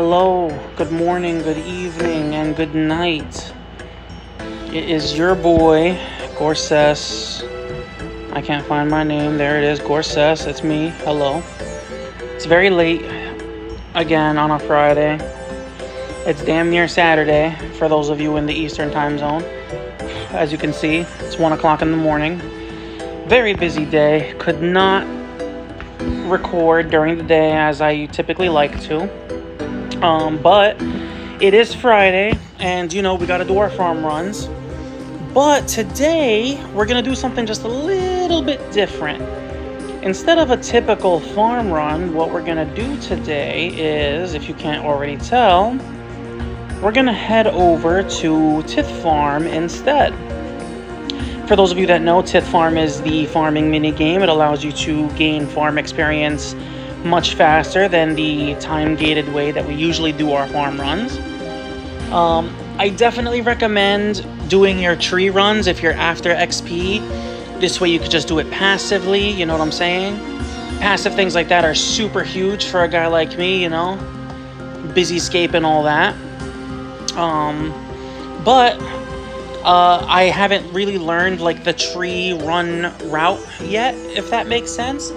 Hello, good morning, good evening, and good night. It is your boy, Gorses. I can't find my name. There it is, Gorses. It's me. Hello. It's very late, again, on a Friday. It's damn near Saturday, for those of you in the Eastern time zone. As you can see, it's 1 o'clock in the morning. Very busy day. Could not record during the day as I typically like to. But it is Friday, and we gotta do our farm runs. But today, we're gonna do something just a little bit different. Instead of a typical farm run, what we're gonna do today is, if you can't already tell, we're gonna head over to Tith Farm instead. For those of you that know, Tith Farm is the farming mini game. It allows you to gain farm experience much faster than the time-gated way that we usually do our farm runs. I definitely recommend doing your tree runs if you're after XP. This way you could just do it passively, you know what I'm saying? Passive things like that are super huge for a guy like me, busy scape and all that. But I haven't really learned like the tree run route yet, if that makes sense.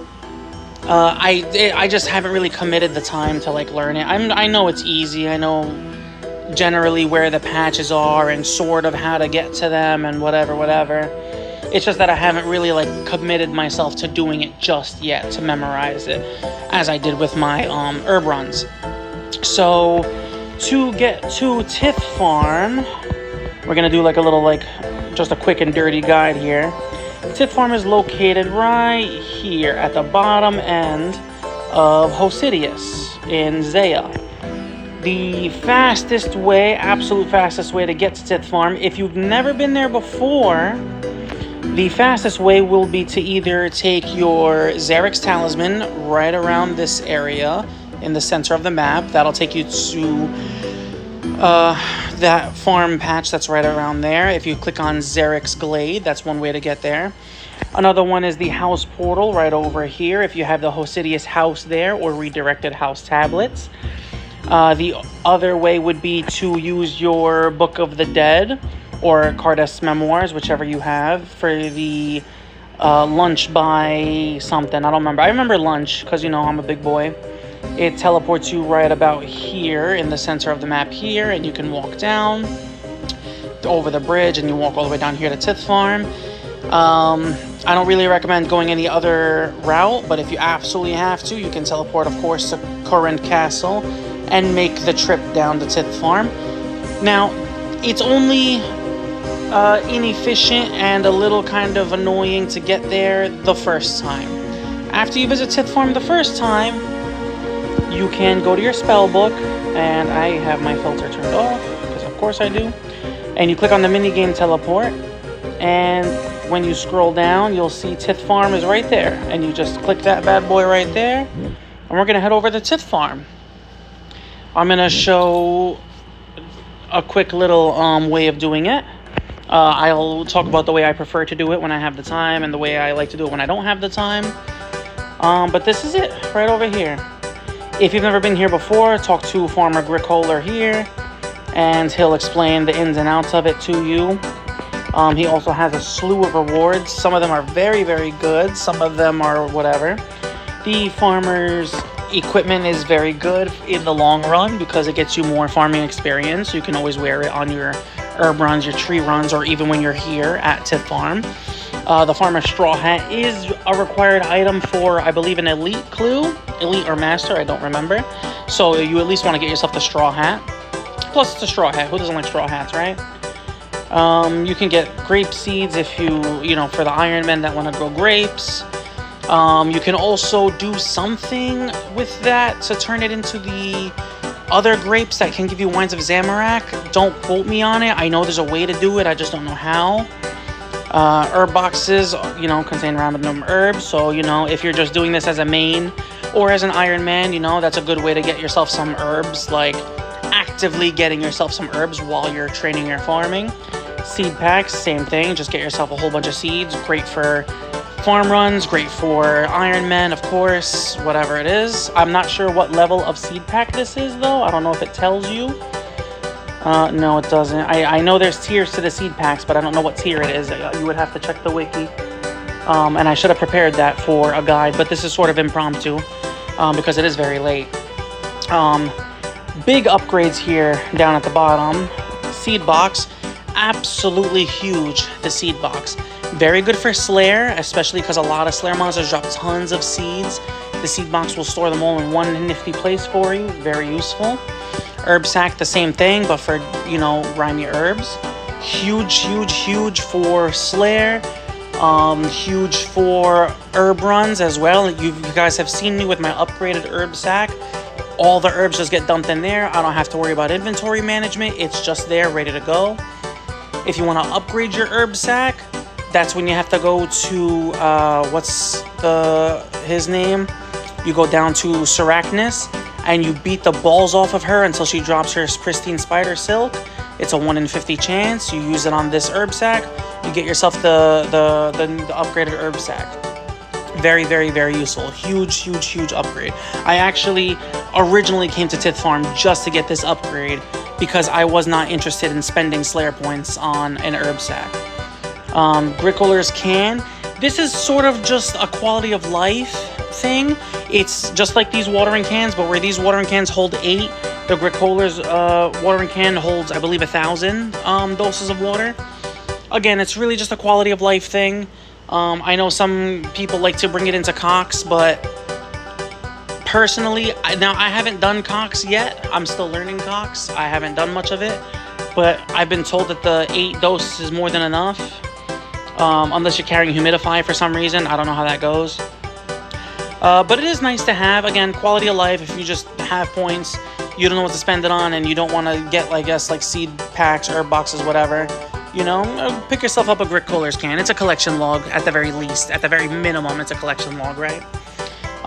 I just haven't really committed the time to learn it. I know it's easy. I know generally where the patches are and sort of how to get to them and whatever. It's just that I haven't really committed myself to doing it just yet, to memorize it, as I did with my herb runs. So to get to Tith Farm, we're gonna do just a quick and dirty guide here. Tith Farm is located right here at the bottom end of Hosidius in Zaya. The fastest way, absolute fastest way to get to Tith Farm, if you've never been there before, the fastest way will be to either take your Xerix Talisman right around this area in the center of the map. That'll take you to that farm patch that's right around there. If you click on Xerix Glade, that's one way to get there. Another one is the house portal right over here if you have the Hosidius house there, or redirected house tablets. The other way would be to use your Book of the Dead or Cardes Memoirs, whichever you have, for the lunch by something. I don't remember. I remember lunch because, I'm a big boy. It teleports you right about here in the center of the map here, and you can walk down over the bridge and you walk all the way down here to Tith Farm. I don't really recommend going any other route, but if you absolutely have to, you can teleport, of course, to Corinth Castle and make the trip down to Tith Farm. Now, it's only inefficient and a little kind of annoying to get there the first time. After you visit Tith Farm the first time, you can go to your spell book, and I have my filter turned off, because of course I do, and you click on the minigame teleport, and when you scroll down, you'll see Tith Farm is right there, and you just click that bad boy right there, and we're going to head over to Tith Farm. I'm going to show a quick little way of doing it. I'll talk about the way I prefer to do it when I have the time, and the way I like to do it when I don't have the time. But this is it, right over here. If you've never been here before, talk to Farmer Gricoler here, and he'll explain the ins and outs of it to you. He also has a slew of rewards. Some of them are very, very good. Some of them are whatever. The farmer's equipment is very good in the long run because it gets you more farming experience. You can always wear it on your herb runs, your tree runs, or even when you're here at Tith Farm. The farmer's straw hat is a required item for, I believe, an elite clue. Elite or master, I don't remember. So you at least want to get yourself the straw hat. Plus, it's a straw hat. Who doesn't like straw hats, right? You can get grape seeds if for the Iron Men that want to grow grapes. You can also do something with that to turn it into the other grapes that can give you Wines of Zamorak. Don't quote me on it. I know there's a way to do it. I just don't know how. Herb boxes, contain random herbs. So, if you're just doing this as a main or as an Iron Man, that's a good way to get yourself some herbs, actively getting yourself some herbs while you're training your farming. Seed packs, same thing. Just get yourself a whole bunch of seeds. Great for farm runs, great for Iron Men, of course, whatever it is. I'm not sure what level of seed pack this is, though. I don't know if it tells you. No, it doesn't. I know there's tiers to the seed packs, but I don't know what tier it is. You would have to check the wiki. And I should have prepared that for a guide, but this is sort of impromptu because it is very late. Big upgrades here down at the bottom. Seed box, absolutely huge, the seed box. Very good for Slayer, especially because a lot of Slayer monsters drop tons of seeds. The seed box will store them all in one nifty place for you. Very useful. Herb sack, the same thing, but for, you know, grimy herbs. Huge, huge, huge for Slayer. Huge for herb runs as well. You guys have seen me with my upgraded herb sack. All the herbs just get dumped in there. I don't have to worry about inventory management. It's just there, ready to go. If you want to upgrade your herb sack, that's when you have to go to, what's his name? You go down to Sarachnis, and you beat the balls off of her until she drops her pristine spider silk. It's a 1 in 50 chance. You use it on this herb sack, you get yourself the upgraded herb sack. Very, very, very useful. Huge, huge, huge upgrade. I actually originally came to Tith Farm just to get this upgrade because I was not interested in spending Slayer points on an herb sack. Grickoler's can. This is sort of just a quality of life thing. It's just like these watering cans, but where these watering cans hold 8, the Grickoler's watering can holds, I believe, 1,000 doses of water. Again, it's really just a quality of life thing. I know some people like to bring it into Cox, but personally, now I haven't done Cox yet. I'm still learning Cox. I haven't done much of it, but I've been told that the 8 doses is more than enough. Unless you're carrying humidify for some reason. I don't know how that goes. But it is nice to have. Again, quality of life. If you just have points, you don't know what to spend it on, and you don't want to get, I guess, like seed packs, herb boxes, whatever. You know, pick yourself up a Grickoler's can. It's a collection log at the very least. At the very minimum, it's a collection log, right?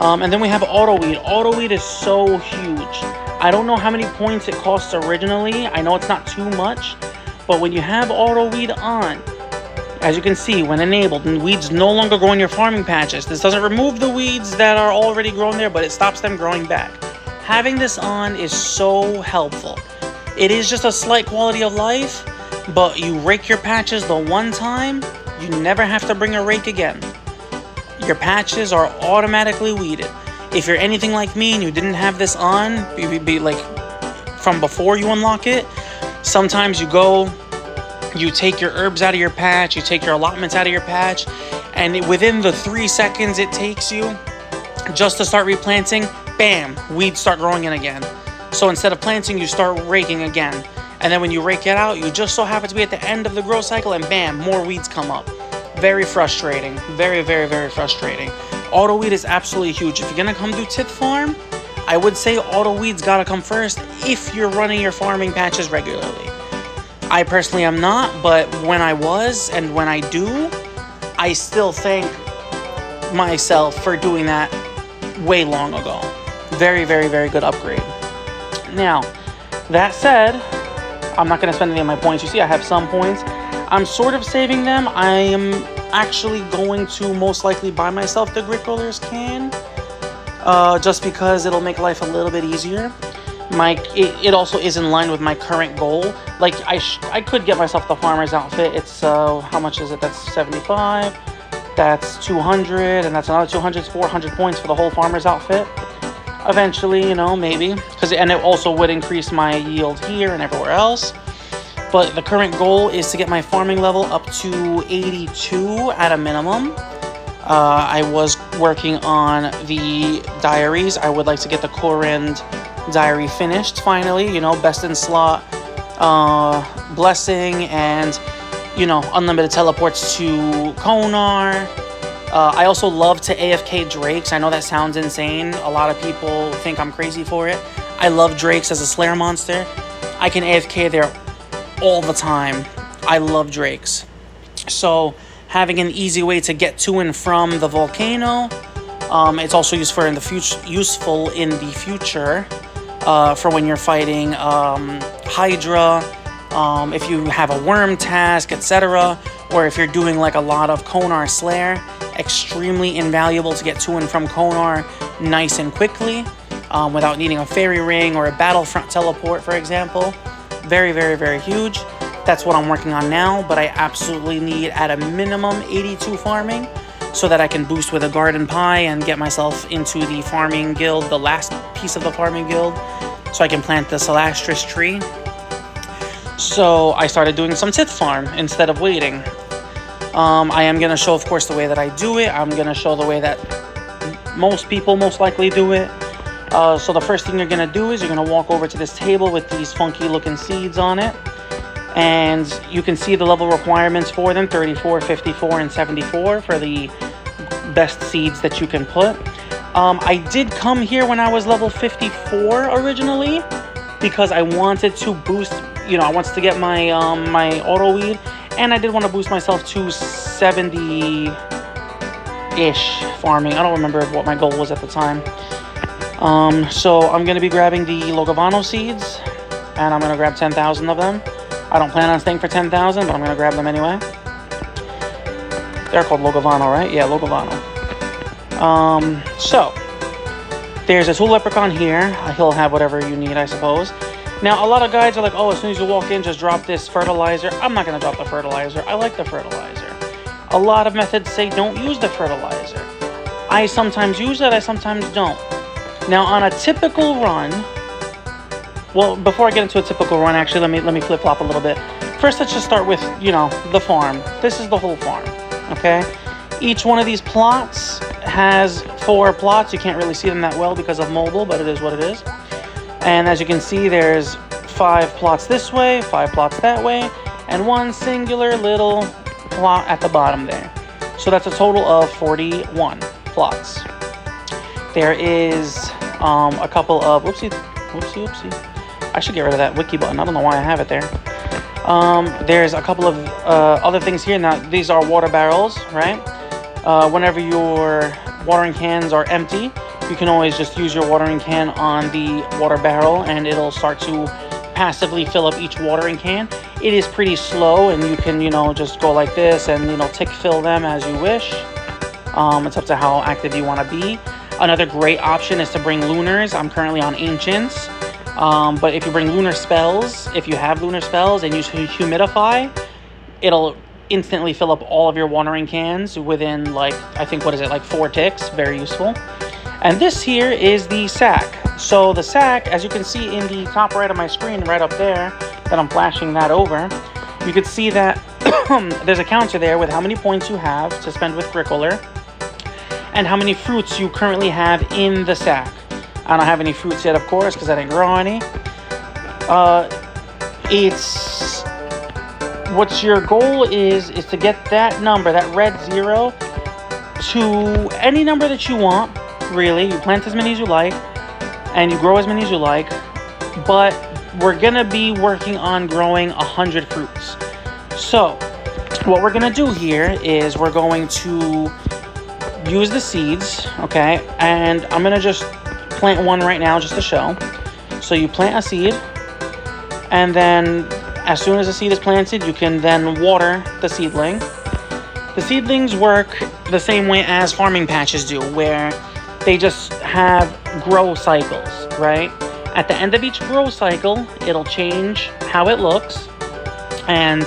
And then we have Auto Weed. Auto Weed is so huge. I don't know how many points it costs originally. I know it's not too much. But when you have Auto Weed on, as you can see, when enabled, weeds no longer grow in your farming patches. This doesn't remove the weeds that are already grown there, but it stops them growing back. Having this on is so helpful. It is just a slight quality of life, but you rake your patches the one time, you never have to bring a rake again. Your patches are automatically weeded. If you're anything like me and you didn't have this on, be like from before you unlock it, sometimes you take your herbs out of your patch, you take your allotments out of your patch, and within the 3 seconds it takes you just to start replanting, bam, weeds start growing in again. So instead of planting, you start raking again. And then when you rake it out, you just so happen to be at the end of the growth cycle, and bam, more weeds come up. Very frustrating. Very, very, very frustrating. Auto Weed is absolutely huge. If you're going to come do Tith Farm, I would say Auto Weed's got to come first if you're running your farming patches regularly. I personally am not, but when I was and when I do, I still thank myself for doing that way long ago. Very, very, very good upgrade. Now, that said, I'm not going to spend any of my points. You see, I have some points. I'm sort of saving them. I am actually going to most likely buy myself the Grickoler's can, just because it'll make life a little bit easier. It also is in line with my current goal. Like, I could get myself the farmer's outfit. It's, how much is it? That's 75. That's 200, and that's another 200. It's 400 points for the whole farmer's outfit. Eventually, you know, maybe. And it also would increase my yield here and everywhere else. But the current goal is to get my farming level up to 82 at a minimum. I was working on the diaries. I would like to get the Korend diary finished finally, you know, best in slot, blessing, and, you know, unlimited teleports to Konar. I also love to AFK Drakes. I know that sounds insane. A lot of people think I'm crazy for it. I love Drakes as a Slayer monster. I can AFK there all the time. I love Drakes. So having an easy way to get to and from the volcano, it's also useful in the future for when you're fighting Hydra, if you have a worm task, etc., or if you're doing like a lot of Konar Slayer extremely invaluable to get to and from Konar nice and quickly, without needing a fairy ring or a battlefront teleport, for example. Very, very, very huge. That's what I'm working on now, but I absolutely need at a minimum 82 farming so that I can boost with a garden pie and get myself into the farming guild, the last piece of the farming guild, so I can plant the Celastris tree. So I started doing some tith farm instead of waiting. I am going to show, of course, the way that I do it. I'm going to show the way that most people most likely do it. So the first thing you're going to do is you're going to walk over to this table with these funky looking seeds on it. And you can see the level requirements for them, 34, 54, and 74 for the best seeds that you can put. I did come here when I was level 54 originally because I wanted to boost, I wanted to get my my auto weed, and I did want to boost myself to 70-ish farming. I don't remember what my goal was at the time. So I'm going to be grabbing the Logavano seeds, and I'm going to grab 10,000 of them. I don't plan on staying for 10,000, but I'm going to grab them anyway. They're called Logavano, right? Yeah, Logavano. So, there's a tool leprechaun here. He'll have whatever you need, I suppose. Now, a lot of guys are like, oh, as soon as you walk in, just drop this fertilizer. I'm not going to drop the fertilizer. I like the fertilizer. A lot of methods say don't use the fertilizer. I sometimes use it, I sometimes don't. Now, on a typical run... Well, before I get into a typical run, actually, let me flip-flop a little bit. First, let's just start with, the farm. This is the whole farm, okay? Each one of these plots has 4 plots. You can't really see them that well because of mobile, but it is what it is. And as you can see, there's 5 plots this way, 5 plots that way, and 1 singular little plot at the bottom there. So that's a total of 41 plots. There is a couple of... Whoopsie. I should get rid of that wiki button. I don't know why I have it there. There's a couple of other things here. Now, these are water barrels, right? Whenever your watering cans are empty, you can always just use your watering can on the water barrel, and it'll start to passively fill up each watering can. It is pretty slow, and you can, just go like this and, tick fill them as you wish. It's up to how active you want to be. Another great option is to bring lunars. I'm currently on ancients. But if you bring lunar spells, if you have lunar spells and use humidify, it'll instantly fill up all of your watering cans within, like 4 ticks. Very useful. And this here is the sack. So the sack, as you can see in the top right of my screen, right up there, that I'm flashing that over, you can see that there's a counter there with how many points you have to spend with Brickler and how many fruits you currently have in the sack. I don't have any fruits yet, of course, because I didn't grow any. What your goal is to get that number, that red 0, to any number that you want, really. You plant as many as you like, and you grow as many as you like, but we're going to be working on growing 100 fruits. So, what we're going to do here is we're going to use the seeds, okay, and I'm going to just plant one right now just to show. So you plant a seed, and then as soon as the seed is planted, you can then water the seedling. The seedlings work the same way as farming patches do, where they just have grow cycles, right? At the end of each grow cycle, it'll change how it looks, and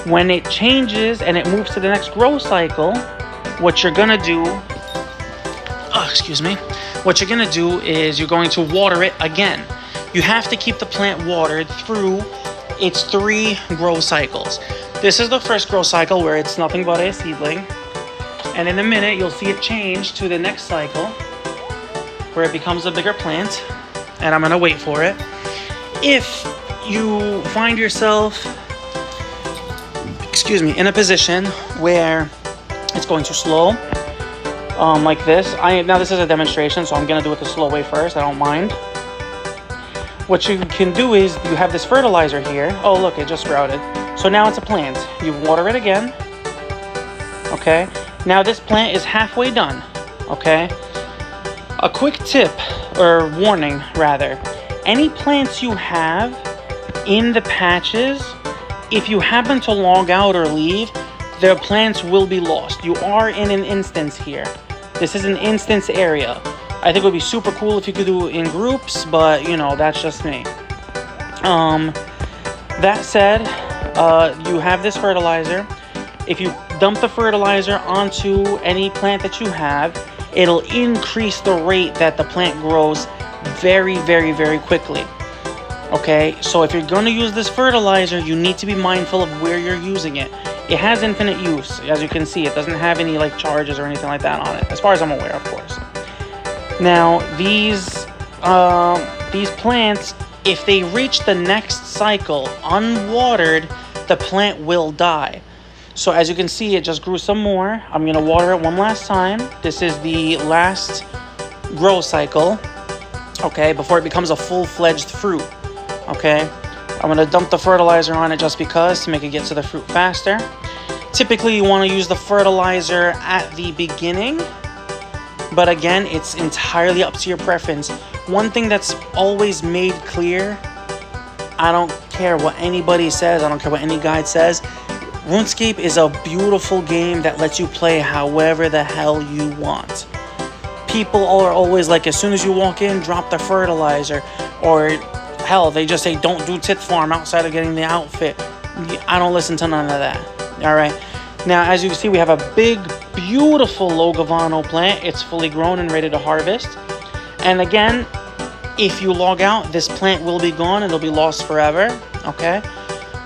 when it changes and it moves to the next grow cycle, what you're gonna do, what you're gonna do is you're going to water it again. You have to keep the plant watered through its 3 grow cycles. This is the first grow cycle where it's nothing but a seedling, and in a minute you'll see it change to the next cycle where it becomes a bigger plant, and I'm gonna wait for it. If you find yourself, in a position where it's going too slow, like this. Now this is a demonstration, so I'm gonna do it the slow way first. I don't mind. What you can do is you have this fertilizer here. Oh, look, it just sprouted. So now it's a plant. You water it again. Okay. Now this plant is halfway done. Okay. A quick tip, or warning rather. Any plants you have in the patches, if you happen to log out or leave, their plants will be lost. You are in an instance here. This is an instance area. I think it would be super cool if you could do it in groups, but you know, that's just me. That said, you have this fertilizer. If you dump the fertilizer onto any plant that you have, it'll increase the rate that the plant grows very, very, very quickly. Okay, so if you're going to use this fertilizer, you need to be mindful of where you're using it. It has infinite use. As you can see, it doesn't have any like charges or anything like that on it, as far as I'm aware, of course. Now, these plants, if they reach the next cycle unwatered, the plant will die. So as you can see, it just grew some more. I'm going to water it one last time. This is the last grow cycle, okay, before it becomes a full-fledged fruit, okay? I'm going to dump the fertilizer on it just because, to make it get to the fruit faster. Typically, you want to use the fertilizer at the beginning, but again, it's entirely up to your preference. One thing that's always made clear, I don't care what anybody says, I don't care what any guide says, RuneScape is a beautiful game that lets you play however the hell you want. People are always like, as soon as you walk in, drop the fertilizer, or hell, they just say don't do tit farm outside of getting the outfit. I don't listen to none of that. All right. Now, as you can see, we have a big, beautiful Logavano plant. It's fully grown and ready to harvest. And again, if you log out, this plant will be gone. It'll be lost forever. Okay.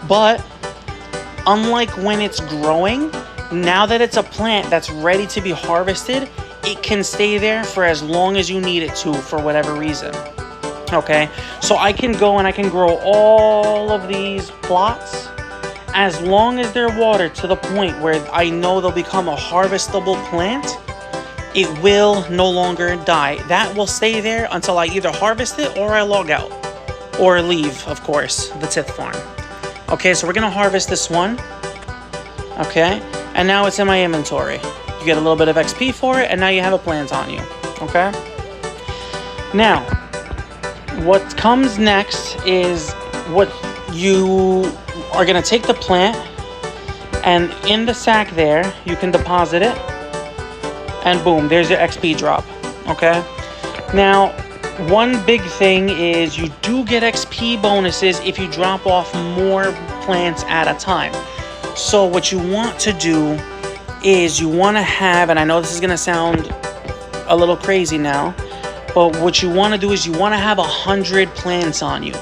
But unlike when it's growing, now that it's a plant that's ready to be harvested, it can stay there for as long as you need it to for whatever reason. Okay, so I can go and I can grow all of these plots as long as they're watered to the point where I know they'll become a harvestable plant. It will no longer die. That will stay there until I either harvest it or I log out. Or leave, of course, the Tith farm. Okay, so we're going to harvest this one. Okay, and now it's in my inventory. You get a little bit of XP for it, and now you have a plant on you. Okay? Now, what comes next is what you are going to take the plant, and in the sack there, you can deposit it, and boom, there's your XP drop. Okay? Now, one big thing is you do get XP bonuses if you drop off more plants at a time. So what you want to do is you want to have, and I know this is going to sound a little crazy now, but what you want to do is you want to have 100 plants on you.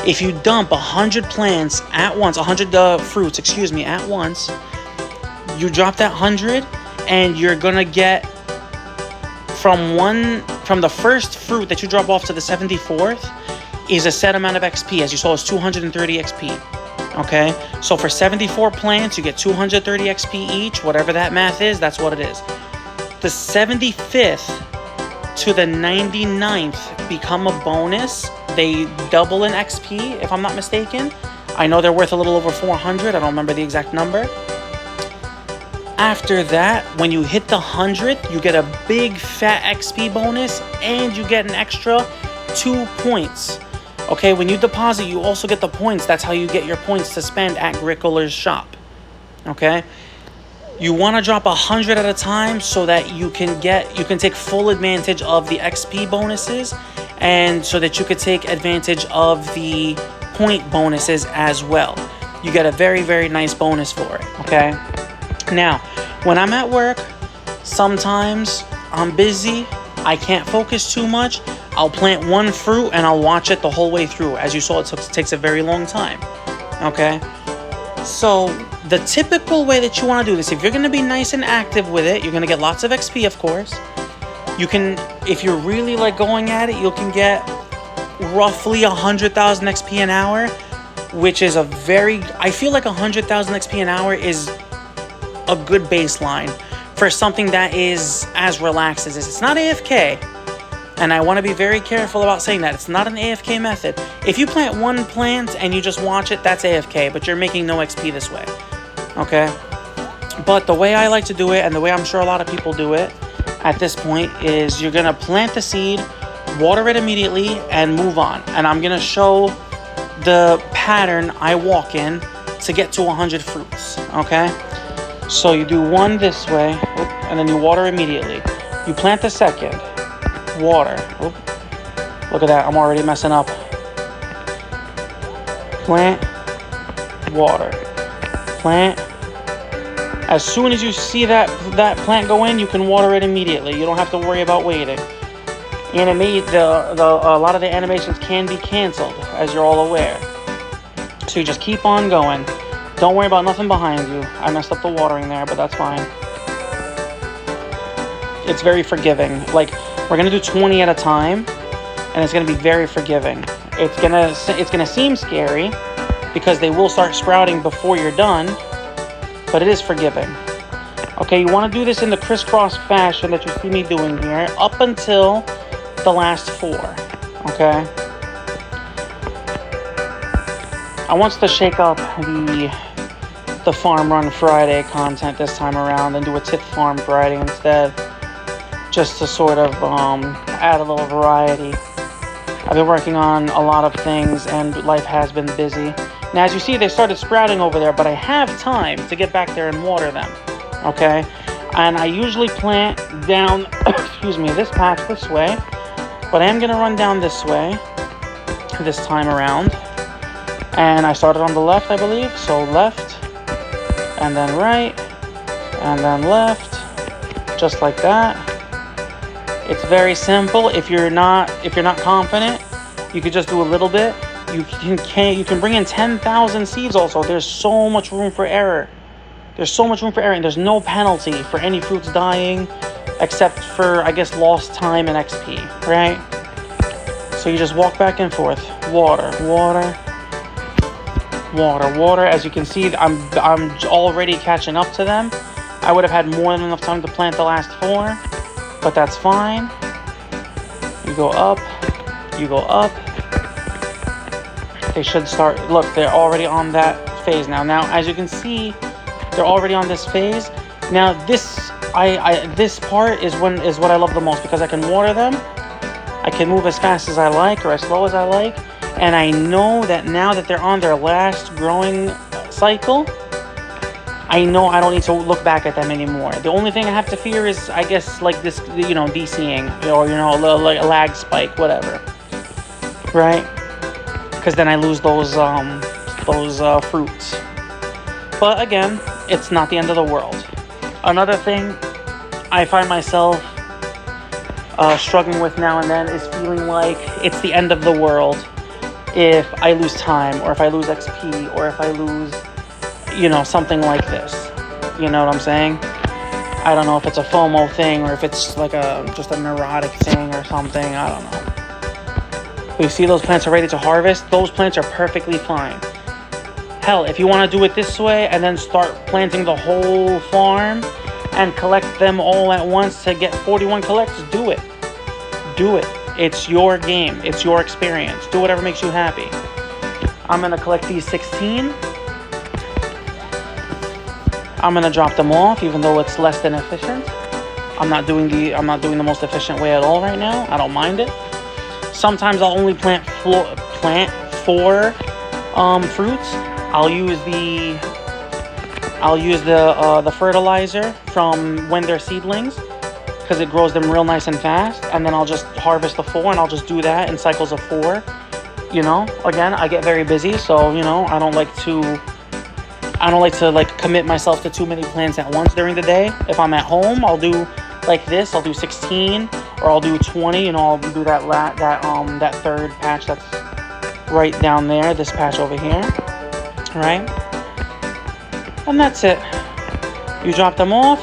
If you dump 100 plants at once, 100 fruits, excuse me, at once, you drop that 100 and you're going to get from the first fruit that you drop off to the 74th is a set amount of XP. As you saw, it's 230 XP. Okay, so for 74 plants, you get 230 XP each. Whatever that math is, that's what it is. The 75th to the 99th become a bonus. They double in XP, if I'm not mistaken. I know they're worth a little over 400. I don't remember the exact number. After that, when you hit the 100th, you get a big fat XP bonus, and you get an extra 2 points. Okay, when you deposit, you also get the points. That's how you get your points to spend at Grickoler's shop. Okay? You want to drop 100 at a time so that you can take full advantage of the XP bonuses, and so that you could take advantage of the point bonuses as well. You get a very, very nice bonus for it. Okay? Now, when I'm at work, sometimes I'm busy, I can't focus too much. I'll plant one fruit and I'll watch it the whole way through. As you saw, it takes a very long time. Okay? So, the typical way that you want to do this, if you're going to be nice and active with it, you're going to get lots of XP, of course. You can, if you're really like going at it, you can get roughly 100,000 XP an hour, which is I feel like 100,000 XP an hour is a good baseline for something that is as relaxed as this. It's not AFK. And I want to be very careful about saying that. It's not an AFK method. If you plant one plant and you just watch it, that's AFK, but you're making no XP this way. Okay? But the way I like to do it, and the way I'm sure a lot of people do it at this point, is you're going to plant the seed, water it immediately, and move on. And I'm going to show the pattern I walk in to get to 100 fruits. Okay? So you do one this way, and then you water immediately. You plant the second, water. Look at that, I'm already messing up. Plant, water, plant. As soon as you see that plant go in, you can water it immediately. You don't have to worry about waiting. A lot of the animations can be canceled, as you're all aware. So you just keep on going. Don't worry about nothing behind you. I messed up the watering there, but that's fine. It's very forgiving. Like, we're gonna do 20 at a time, and it's gonna be very forgiving. It's gonna seem scary because they will start sprouting before you're done, but it is forgiving. Okay, you want to do this in the crisscross fashion that you see me doing here up until the last 4. Okay, I want to shake up the Farm Run Friday content this time around and do a Tip Farm Friday instead, just to sort of add a little variety. I've been working on a lot of things and life has been busy. Now, as you see, they started sprouting over there, but I have time to get back there and water them, okay? And I usually plant down, excuse me, this patch this way, but I am gonna run down this way this time around. And I started on the left, I believe, so left, and then right, and then left, just like that. It's very simple. If you're not confident, you could just do a little bit. You can bring in 10,000 seeds also. There's so much room for error. There's so much room for error, and there's no penalty for any fruits dying, except for, I guess, lost time and XP, right? So you just walk back and forth. Water, water, water, water. As you can see, I'm already catching up to them. I would have had more than enough time to plant the last 4, but that's fine. You go up, you go up. They should start, look, they're already on that phase now. Now, as you can see, they're already on this phase. Now, this part is what I love the most, because I can water them. I can move as fast as I like or as slow as I like. And I know that now that they're on their last growing cycle, I know I don't need to look back at them anymore. The only thing I have to fear is, I guess, like this, DCing, or, like a lag spike, whatever. Right? Because then I lose those fruits. But again, it's not the end of the world. Another thing I find myself struggling with now and then is feeling like it's the end of the world if I lose time, or if I lose XP, or if I lose, something like this. You know what I'm saying? I don't know if it's a FOMO thing, or if it's like just a neurotic thing or something. I don't know. But you see those plants are ready to harvest? Those plants are perfectly fine. Hell, if you want to do it this way and then start planting the whole farm and collect them all at once to get 41 collects, do it. Do it. It's your game. It's your experience. Do whatever makes you happy. I'm going to collect these 16. I'm going to drop them off, even though it's less than efficient. I'm not doing the most efficient way at all right now. I don't mind it. Sometimes I'll only plant 4 fruits. I'll use the fertilizer from when they're seedlings, because it grows them real nice and fast. And then I'll just harvest the 4, and I'll just do that in cycles of 4. Again, I get very busy, so I don't like to commit myself to too many plants at once during the day. If I'm at home, I'll do like this. I'll do 16, or I'll do 20. I'll do that third patch that's right down there. This patch over here, right? And that's it. You drop them off.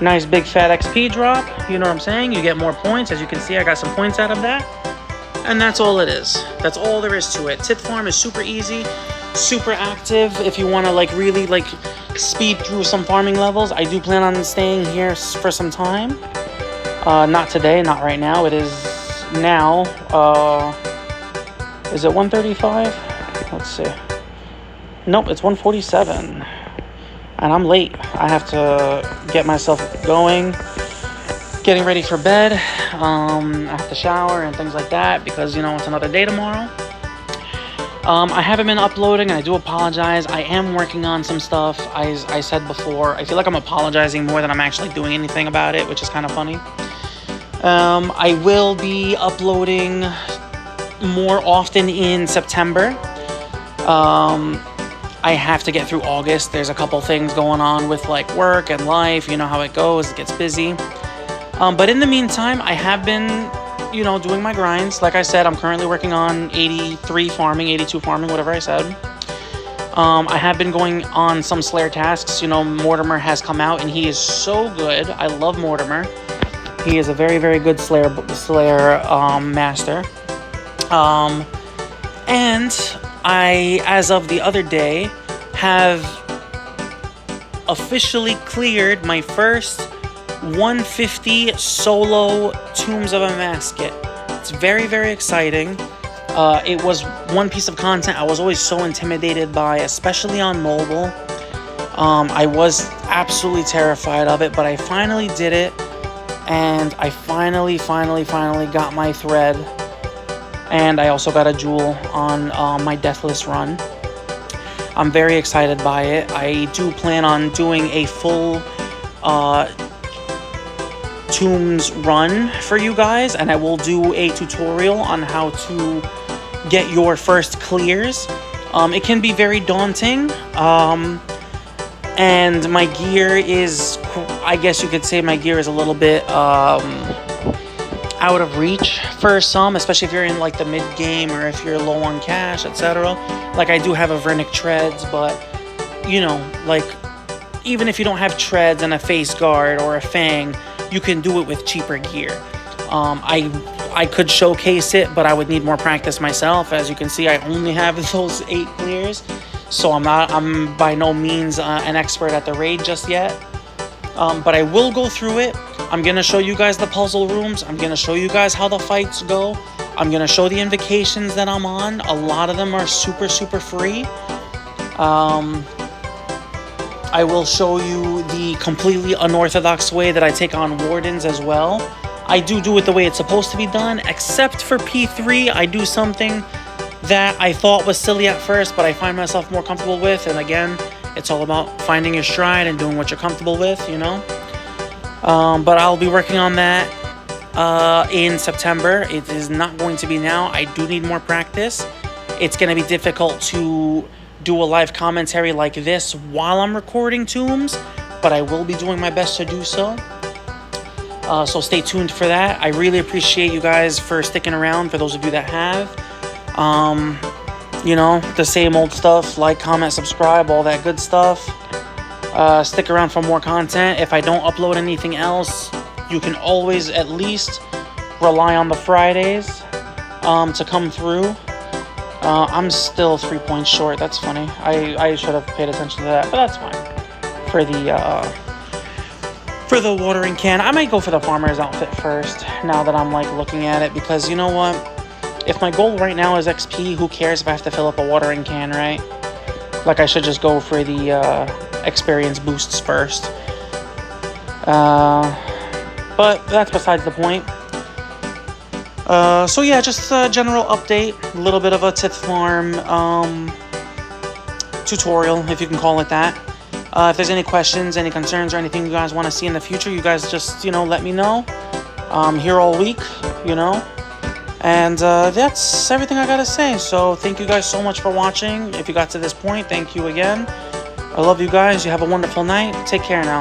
Nice big fat XP drop. You know what I'm saying? You get more points. As you can see, I got some points out of that. And that's all it is. That's all there is to it. Tit Farm is super easy, super active. If you want to really speed through some farming levels, I do plan on staying here for some time. Not today, not right now. It is now. Is it 1:35? Let's see. Nope, it's 1:47. And I'm late. I have to get myself going, getting ready for bed. I have to shower and things like that, because it's another day tomorrow. I haven't been uploading, and I do apologize. I am working on some stuff. I said before, I feel like I'm apologizing more than I'm actually doing anything about it, which is kind of funny. I will be uploading more often in September. I have to get through August. There's a couple things going on with like work and life. You know how it goes. It gets busy. But in the meantime, I have been, doing my grinds. Like I said, I'm currently working on 82 farming, whatever I said. I have been going on some Slayer tasks. Mortimer has come out, and he is so good. I love Mortimer. He is a very, very good Slayer master. And I, as of the other day, have officially cleared my first 150 solo Tombs of a Masket. It's very, very exciting. It was one piece of content I was always so intimidated by, especially on mobile. I was absolutely terrified of it, but I finally did it, and I finally got my thread, and I also got a jewel on my Deathless run. I'm very excited by it. I do plan on doing a full Tombs run for you guys, and I will do a tutorial on how to get your first clears. It can be very daunting, and my gear is, I guess you could say my gear is a little bit out of reach for some, especially if you're in like the mid game or if you're low on cash, etc. Like I do have a Vernic treads, but like even if you don't have treads and a face guard or a fang, you can do it with cheaper gear. I could showcase it, but I would need more practice myself. As you can see, I only have those 8 clears, so I'm by no means an expert at the raid just yet. But I will go through it. I'm gonna show you guys the puzzle rooms. I'm gonna show you guys how the fights go. I'm gonna show the invocations that I'm on. A lot of them are super free. I will show you the completely unorthodox way that I take on wardens as well. I do it the way it's supposed to be done, except for P3. I do something that I thought was silly at first, but I find myself more comfortable with. And again, it's all about finding your stride and doing what you're comfortable with, But I'll be working on that in September. It is not going to be now. I do need more practice. It's going to be difficult to do a live commentary like this while I'm recording Tombs, but I will be doing my best to do so. So stay tuned for that. I really appreciate you guys for sticking around, for those of you that have. The same old stuff, like, comment, subscribe, all that good stuff. Stick around for more content. If I don't upload anything else, you can always at least rely on the Fridays to come through. I'm still 3 points short. That's funny. I should have paid attention to that, but that's fine. For the watering can, I might go for the farmer's outfit first, now that I'm like looking at it, because you know what? If my goal right now is XP, who cares if I have to fill up a watering can, right? Like, I should just go for the experience boosts first. But that's besides the point. So yeah, just a general update, a little bit of a Tith Farm tutorial, if you can call it that. If there's any questions, any concerns, or anything you guys want to see in the future, you guys just, let me know. I'm here all week, And that's everything I gotta say. So thank you guys so much for watching. If you got to this point, thank you again. I love you guys. You have a wonderful night. Take care now.